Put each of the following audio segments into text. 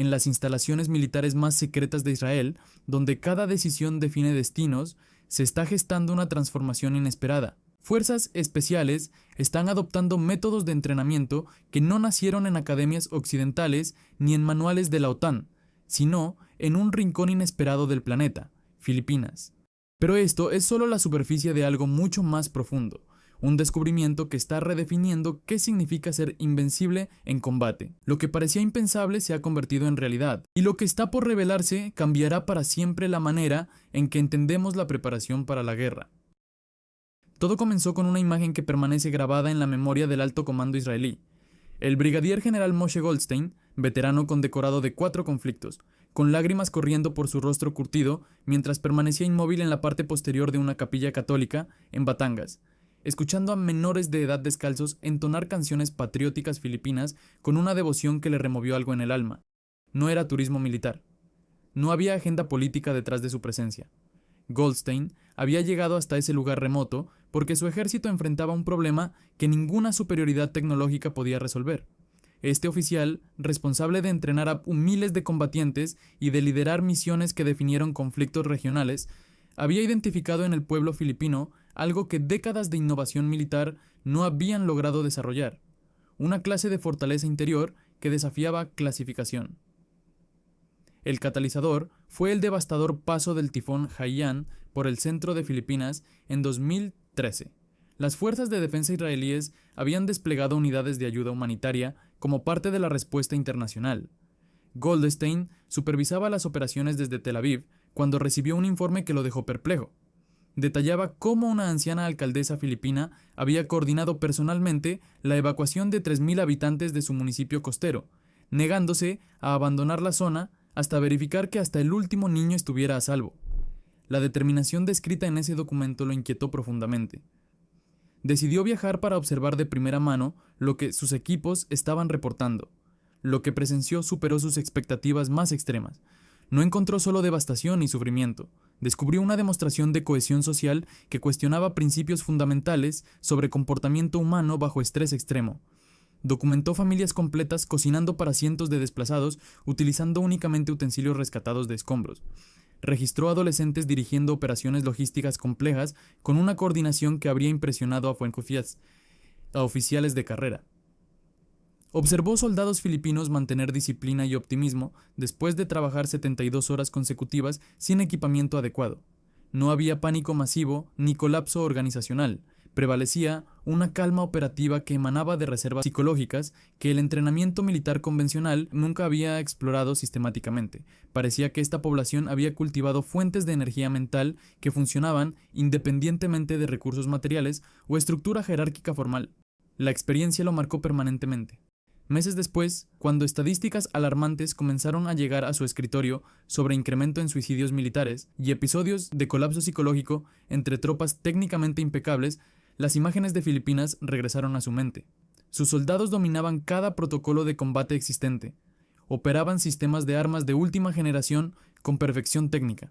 en las instalaciones militares más secretas de Israel, donde cada decisión define destinos, se está gestando una transformación inesperada. Fuerzas especiales están adoptando métodos de entrenamiento que no nacieron en academias occidentales ni en manuales de la OTAN, sino en un rincón inesperado del planeta, Filipinas. Pero esto es solo la superficie de algo mucho más profundo, un descubrimiento que está redefiniendo qué significa ser invencible en combate. Lo que parecía impensable se ha convertido en realidad, y lo que está por revelarse cambiará para siempre la manera en que entendemos la preparación para la guerra. Todo comenzó con una imagen que permanece grabada en la memoria del alto comando israelí. El brigadier general Moshe Goldstein, veterano condecorado de 4 conflictos, con lágrimas corriendo por su rostro curtido mientras permanecía inmóvil en la parte posterior de una capilla católica en Batangas, escuchando a menores de edad descalzos entonar canciones patrióticas filipinas con una devoción que le removió algo en el alma. No era turismo militar. No había agenda política detrás de su presencia. Goldstein había llegado hasta ese lugar remoto porque su ejército enfrentaba un problema que ninguna superioridad tecnológica podía resolver. Este oficial, responsable de entrenar a miles de combatientes y de liderar misiones que definieron conflictos regionales, había identificado en el pueblo filipino algo que décadas de innovación militar no habían logrado desarrollar: una clase de fortaleza interior que desafiaba clasificación. El catalizador fue el devastador paso del tifón Haiyan por el centro de Filipinas en 2013. Las fuerzas de defensa israelíes habían desplegado unidades de ayuda humanitaria como parte de la respuesta internacional. Goldstein supervisaba las operaciones desde Tel Aviv cuando recibió un informe que lo dejó perplejo. Detallaba cómo una anciana alcaldesa filipina había coordinado personalmente la evacuación de 3.000 habitantes de su municipio costero, negándose a abandonar la zona hasta verificar que hasta el último niño estuviera a salvo. La determinación descrita en ese documento lo inquietó profundamente. Decidió viajar para observar de primera mano lo que sus equipos estaban reportando. Lo que presenció superó sus expectativas más extremas. No encontró solo devastación y sufrimiento, descubrió una demostración de cohesión social que cuestionaba principios fundamentales sobre comportamiento humano bajo estrés extremo. Documentó familias completas cocinando para cientos de desplazados utilizando únicamente utensilios rescatados de escombros. Registró adolescentes dirigiendo operaciones logísticas complejas con una coordinación que habría impresionado a oficiales de carrera. Observó soldados filipinos mantener disciplina y optimismo después de trabajar 72 horas consecutivas sin equipamiento adecuado. No había pánico masivo ni colapso organizacional. Prevalecía una calma operativa que emanaba de reservas psicológicas que el entrenamiento militar convencional nunca había explorado sistemáticamente. Parecía que esta población había cultivado fuentes de energía mental que funcionaban independientemente de recursos materiales o estructura jerárquica formal. La experiencia lo marcó permanentemente. Meses después, cuando estadísticas alarmantes comenzaron a llegar a su escritorio sobre incremento en suicidios militares y episodios de colapso psicológico entre tropas técnicamente impecables, las imágenes de Filipinas regresaron a su mente. Sus soldados dominaban cada protocolo de combate existente, operaban sistemas de armas de última generación con perfección técnica,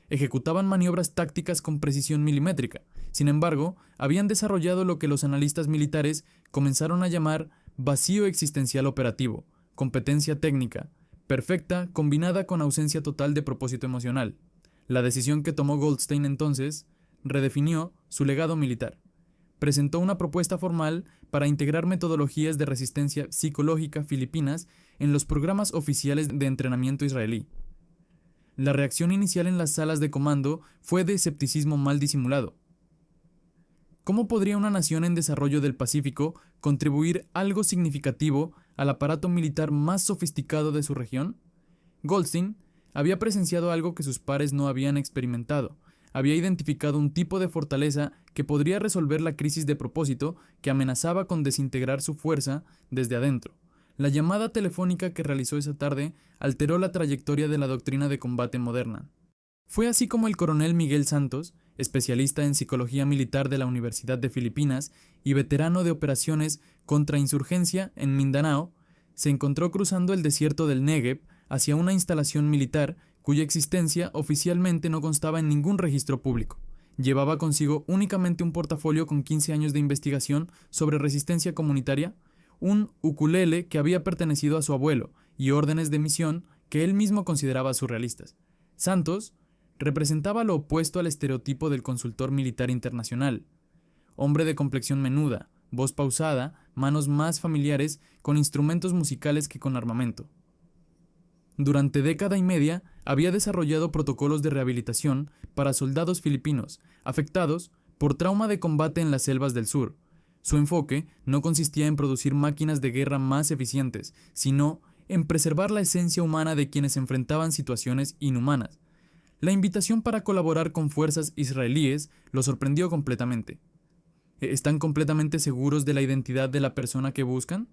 ejecutaban maniobras tácticas con precisión milimétrica. Sin embargo, habían desarrollado lo que los analistas militares comenzaron a llamar vacío existencial operativo, competencia técnica, perfecta combinada con ausencia total de propósito emocional. La decisión que tomó Goldstein entonces redefinió su legado militar. Presentó una propuesta formal para integrar metodologías de resistencia psicológica filipinas en los programas oficiales de entrenamiento israelí. La reacción inicial en las salas de comando fue de escepticismo mal disimulado. ¿Cómo podría una nación en desarrollo del Pacífico contribuir algo significativo al aparato militar más sofisticado de su región? Goldstein había presenciado algo que sus pares no habían experimentado. Había identificado un tipo de fortaleza que podría resolver la crisis de propósito que amenazaba con desintegrar su fuerza desde adentro. La llamada telefónica que realizó esa tarde alteró la trayectoria de la doctrina de combate moderna. Fue así como el coronel Miguel Santos, especialista en psicología militar de la Universidad de Filipinas y veterano de operaciones contra insurgencia en Mindanao, se encontró cruzando el desierto del Negev hacia una instalación militar cuya existencia oficialmente no constaba en ningún registro público. Llevaba consigo únicamente un portafolio con 15 años de investigación sobre resistencia comunitaria, un ukulele que había pertenecido a su abuelo y órdenes de misión que él mismo consideraba surrealistas. Santos representaba lo opuesto al estereotipo del consultor militar internacional. Hombre de complexión menuda, voz pausada, manos más familiares con instrumentos musicales que con armamento. Durante década y media había desarrollado protocolos de rehabilitación para soldados filipinos afectados por trauma de combate en las selvas del sur. Su enfoque no consistía en producir máquinas de guerra más eficientes, sino en preservar la esencia humana de quienes enfrentaban situaciones inhumanas. La invitación para colaborar con fuerzas israelíes lo sorprendió completamente. ¿Están completamente seguros de la identidad de la persona que buscan?,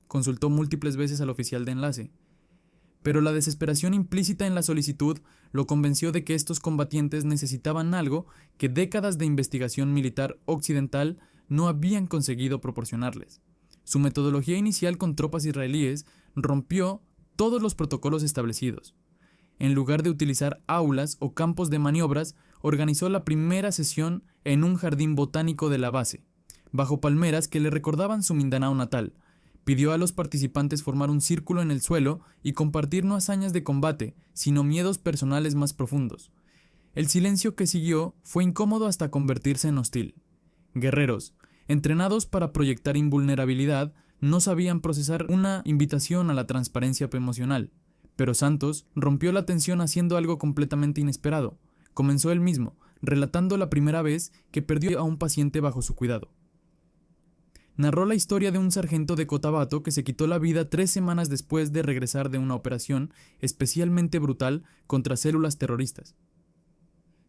consultó múltiples veces al oficial de enlace. Pero la desesperación implícita en la solicitud lo convenció de que estos combatientes necesitaban algo que décadas de investigación militar occidental no habían conseguido proporcionarles. Su metodología inicial con tropas israelíes rompió todos los protocolos establecidos. En lugar de utilizar aulas o campos de maniobras, organizó la primera sesión en un jardín botánico de la base, bajo palmeras que le recordaban su Mindanao natal. Pidió a los participantes formar un círculo en el suelo y compartir no hazañas de combate, sino miedos personales más profundos. El silencio que siguió fue incómodo hasta convertirse en hostil. Guerreros, entrenados para proyectar invulnerabilidad, no sabían procesar una invitación a la transparencia emocional. Pero Santos rompió la tensión haciendo algo completamente inesperado. Comenzó él mismo, relatando la primera vez que perdió a un paciente bajo su cuidado. Narró la historia de un sargento de Cotabato que se quitó la vida 3 semanas después de regresar de una operación especialmente brutal contra células terroristas.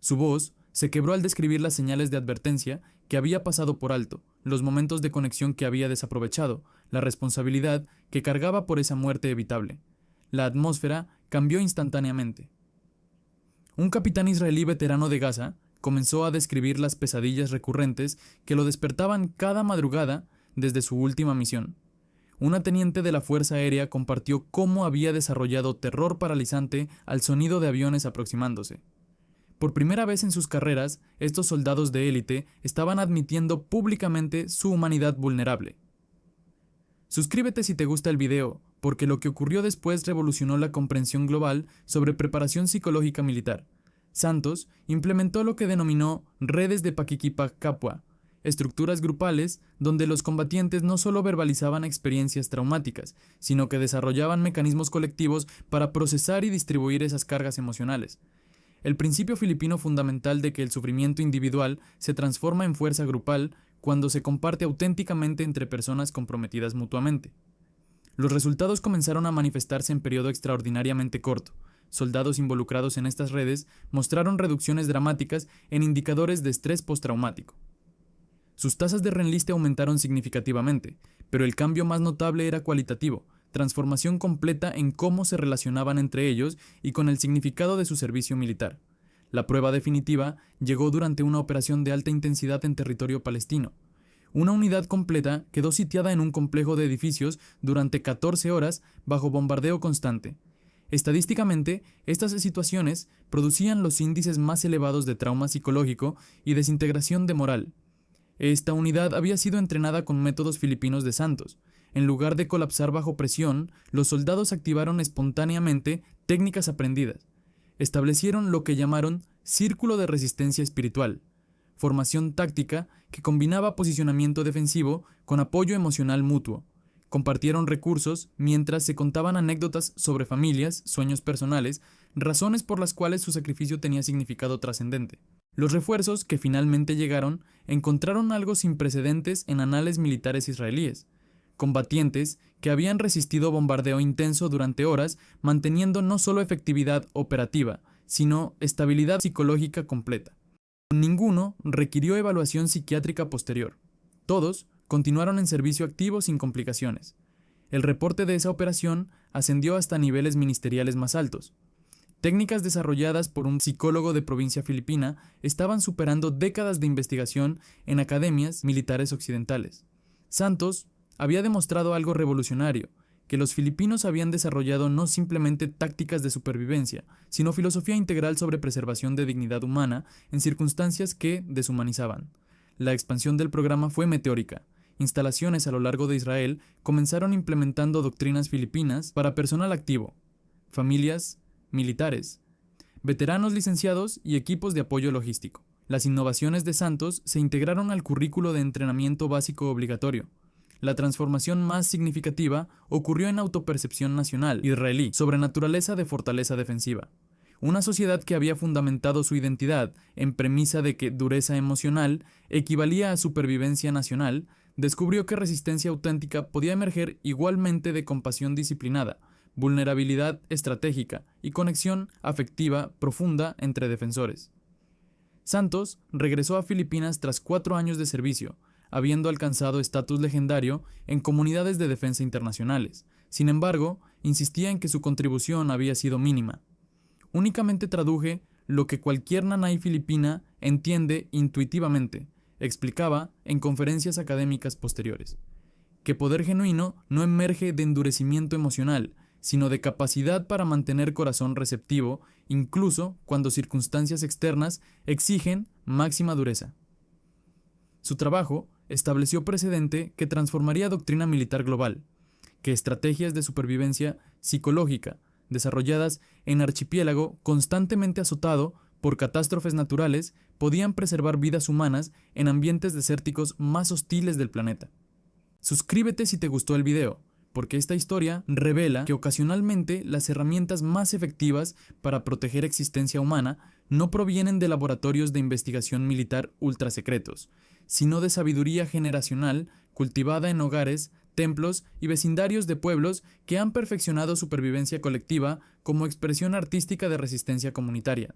Su voz se quebró al describir las señales de advertencia que había pasado por alto, los momentos de conexión que había desaprovechado, la responsabilidad que cargaba por esa muerte evitable. La atmósfera cambió instantáneamente. Un capitán israelí veterano de Gaza comenzó a describir las pesadillas recurrentes que lo despertaban cada madrugada desde su última misión. Una teniente de la Fuerza Aérea compartió cómo había desarrollado terror paralizante al sonido de aviones aproximándose. Por primera vez en sus carreras, estos soldados de élite estaban admitiendo públicamente su humanidad vulnerable. Suscríbete si te gusta el video, porque lo que ocurrió después revolucionó la comprensión global sobre preparación psicológica militar. Santos implementó lo que denominó redes de Paquiquipa-Capua, estructuras grupales donde los combatientes no solo verbalizaban experiencias traumáticas, sino que desarrollaban mecanismos colectivos para procesar y distribuir esas cargas emocionales. El principio filipino fundamental de que el sufrimiento individual se transforma en fuerza grupal cuando se comparte auténticamente entre personas comprometidas mutuamente. Los resultados comenzaron a manifestarse en periodo extraordinariamente corto. Soldados involucrados en estas redes mostraron reducciones dramáticas en indicadores de estrés postraumático. Sus tasas de reenliste aumentaron significativamente, pero el cambio más notable era cualitativo, transformación completa en cómo se relacionaban entre ellos y con el significado de su servicio militar. La prueba definitiva llegó durante una operación de alta intensidad en territorio palestino. Una unidad completa quedó sitiada en un complejo de edificios durante 14 horas bajo bombardeo constante. Estadísticamente, estas situaciones producían los índices más elevados de trauma psicológico y desintegración de moral. Esta unidad había sido entrenada con métodos filipinos de Santos. En lugar de colapsar bajo presión, los soldados activaron espontáneamente técnicas aprendidas. Establecieron lo que llamaron círculo de resistencia espiritual, formación táctica que combinaba posicionamiento defensivo con apoyo emocional mutuo. Compartieron recursos mientras se contaban anécdotas sobre familias, sueños personales, razones por las cuales su sacrificio tenía significado trascendente. Los refuerzos que finalmente llegaron encontraron algo sin precedentes en anales militares israelíes. Combatientes que habían resistido bombardeo intenso durante horas, manteniendo no solo efectividad operativa, sino estabilidad psicológica completa. Ninguno requirió evaluación psiquiátrica posterior. Todos continuaron en servicio activo sin complicaciones. El reporte de esa operación ascendió hasta niveles ministeriales más altos. Técnicas desarrolladas por un psicólogo de provincia filipina estaban superando décadas de investigación en academias militares occidentales. Santos había demostrado algo revolucionario, que los filipinos habían desarrollado no simplemente tácticas de supervivencia, sino filosofía integral sobre preservación de dignidad humana en circunstancias que deshumanizaban. La expansión del programa fue meteórica. Instalaciones a lo largo de Israel comenzaron implementando doctrinas filipinas para personal activo. familias, militares, veteranos licenciados y equipos de apoyo logístico. Las innovaciones de Santos se integraron al currículo de entrenamiento básico obligatorio. La transformación más significativa ocurrió en autopercepción nacional israelí sobre naturaleza de fortaleza defensiva. Una sociedad que había fundamentado su identidad en premisa de que dureza emocional equivalía a supervivencia nacional, descubrió que resistencia auténtica podía emerger igualmente de compasión disciplinada, vulnerabilidad estratégica y conexión afectiva profunda entre defensores. Santos regresó a Filipinas tras 4 años de servicio, habiendo alcanzado estatus legendario en comunidades de defensa internacionales. Sin embargo, insistía en que su contribución había sido mínima. Únicamente traduje lo que cualquier nanay filipina entiende intuitivamente, explicaba en conferencias académicas posteriores. Que poder genuino no emerge de endurecimiento emocional, sino de capacidad para mantener corazón receptivo, incluso cuando circunstancias externas exigen máxima dureza. Su trabajo estableció precedente que transformaría doctrina militar global, que estrategias de supervivencia psicológica, desarrolladas en archipiélago constantemente azotado por catástrofes naturales, podían preservar vidas humanas en ambientes desérticos más hostiles del planeta. Suscríbete si te gustó el video, porque esta historia revela que ocasionalmente las herramientas más efectivas para proteger existencia humana no provienen de laboratorios de investigación militar ultrasecretos, sino de sabiduría generacional cultivada en hogares, templos y vecindarios de pueblos que han perfeccionado supervivencia colectiva como expresión artística de resistencia comunitaria.